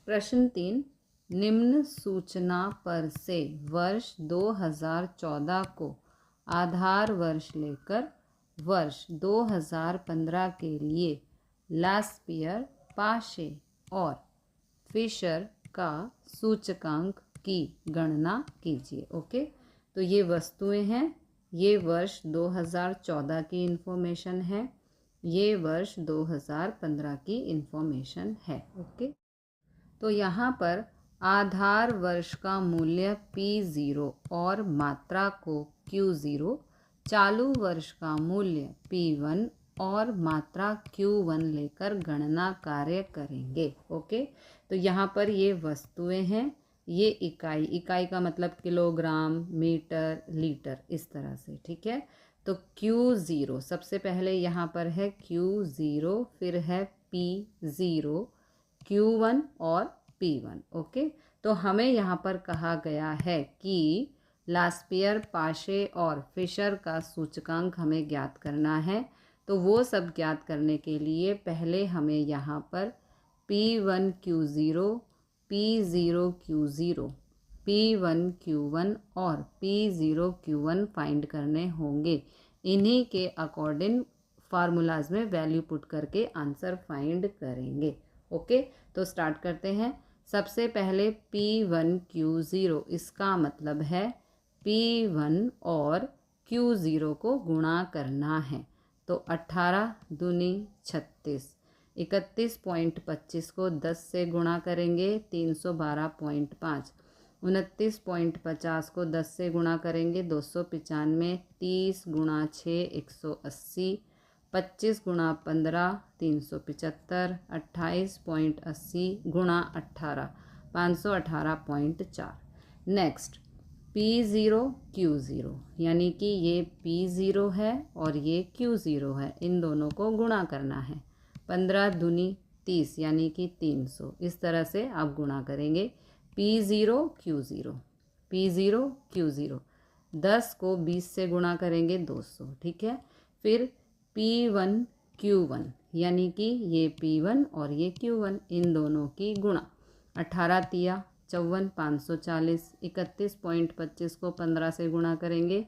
प्रश्न 3, निम्न सूचना पर से वर्ष 2014 को आधार वर्ष लेकर वर्ष 2015 के लिए लास्पियर, पाशे और फिशर का सूचकांक की गणना कीजिए। ओके, तो ये वस्तुएं हैं, ये वर्ष 2014 की इन्फॉर्मेशन है, ये वर्ष 2015 की इन्फॉर्मेशन है। ओके, तो यहाँ पर आधार वर्ष का मूल्य P0 और मात्रा को Q0, चालू वर्ष का मूल्य P1 और मात्रा Q1 लेकर गणना कार्य करेंगे। ओके, तो यहाँ पर ये वस्तुएं हैं, ये इकाई का मतलब किलोग्राम, मीटर, लीटर, इस तरह से। ठीक है, तो Q0 सबसे पहले यहाँ पर है Q0, फिर है P0, Q1 और P1। ओके, तो हमें यहाँ पर कहा गया है कि लास्पियर, पाशे और फिशर का सूचकांक हमें ज्ञात करना है। तो वो सब ज्ञात करने के लिए पहले हमें यहाँ पर P1 Q0, P0 Q0, P1 Q1 और P0 Q1 फाइंड करने होंगे। इन्हीं के अकॉर्डिंग फार्मूलाज में वैल्यू पुट करके आंसर फाइंड करेंगे। ओके, तो स्टार्ट करते हैं। सबसे पहले P1 Q0, इसका मतलब है P1 और Q0 को गुणा करना है। तो 18 दूनी 36, 31.25 को 10 से गुणा करेंगे 312.5, 29.50 को 10 से गुणा करेंगे 295, 30 गुणा 6 180, 25 गुणा 15 375, 28.80 गुणा 18 518.4। नेक्स्ट P0 Q0, यानी कि ये P0 है और ये Q0 है, इन दोनों को गुणा करना है। 15 दूनी 30 यानी कि 300, इस तरह से आप गुणा करेंगे। P0 Q0, P0 Q0, 10 को 20 से गुणा करेंगे 200। ठीक है, फिर P1 Q1, यानी कि ये P1 और ये Q1, इन दोनों की गुणा। 18 तिया 54, 540, 31.25 को 15 से गुणा करेंगे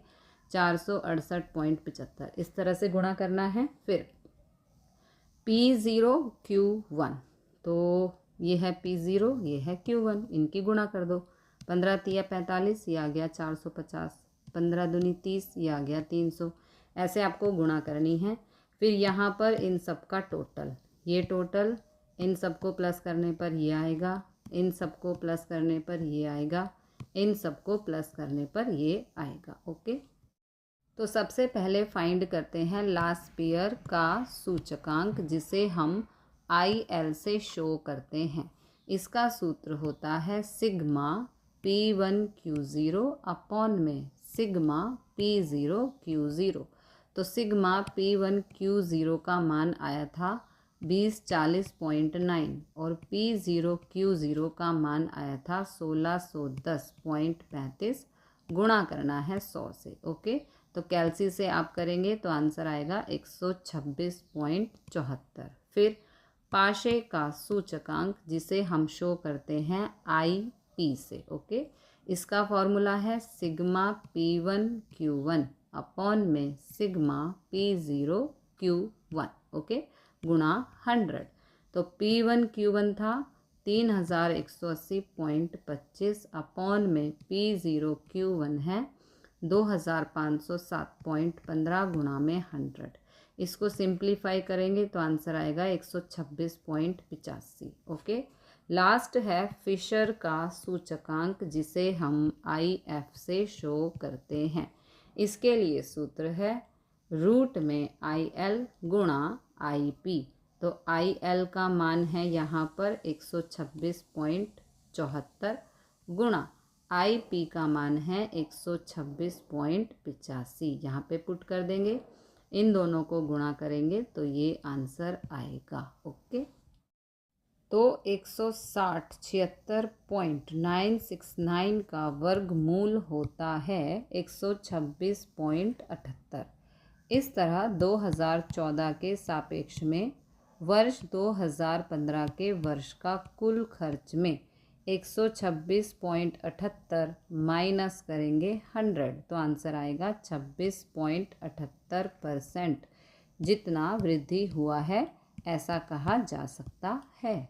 468.75, इस तरह से गुणा करना है। फिर P0 Q1, तो ये है P0, ये है Q1, इनकी गुणा कर दो। 15 तिया 45, ये आ गया 450, 15 दूनी 30, ये आ गया 300, ऐसे आपको गुणा करनी है। फिर यहाँ पर इन सब का टोटल, ये टोटल, इन सबको प्लस करने पर ये आएगा, इन सबको प्लस करने पर ये आएगा, इन सबको प्लस करने पर ये आएगा। ओके, तो सबसे पहले फाइंड करते हैं लास्पियर का सूचकांक, जिसे हम IL से शो करते हैं। इसका सूत्र होता है सिग्मा P1 Q0 अपॉन में सिग्मा P0 Q0। तो सिग्मा P1 Q0 का मान आया था 2040.9 और P0 Q0 का मान आया था 1610.35, गुणा करना है 100 से। ओके, तो कैलसी से आप करेंगे तो आंसर आएगा 126.74। फिर पाशे का सूचकांक, जिसे हम शो करते हैं IP से। ओके, इसका फॉर्मूला है सिग्मा P1 Q1 अपॉन में सिग्मा P0 Q1, ओके, गुणा 100। तो P1 Q1 था 3180.25 अपॉन में P0 Q1 है 2507.15 गुणा में 100। इसको सिंप्लीफाई करेंगे तो आंसर आएगा 126.85। ओके, लास्ट है फिशर का सूचकांक, जिसे हम IF से शो करते हैं। इसके लिए सूत्र है रूट में IL गुणा IP। तो IL का मान है यहाँ पर 126.74 गुणा IP का मान है 126.85, यहाँ पे पुट कर देंगे, इन दोनों को गुणा करेंगे तो ये आंसर आएगा। ओके, तो 160 का वर्गमूल होता है 126.78। इस तरह 2014 के सापेक्ष में वर्ष 2015 के वर्ष का कुल खर्च में 126.78 माइनस करेंगे 100, तो आंसर आएगा 26.78% जितना वृद्धि हुआ है ऐसा कहा जा सकता है।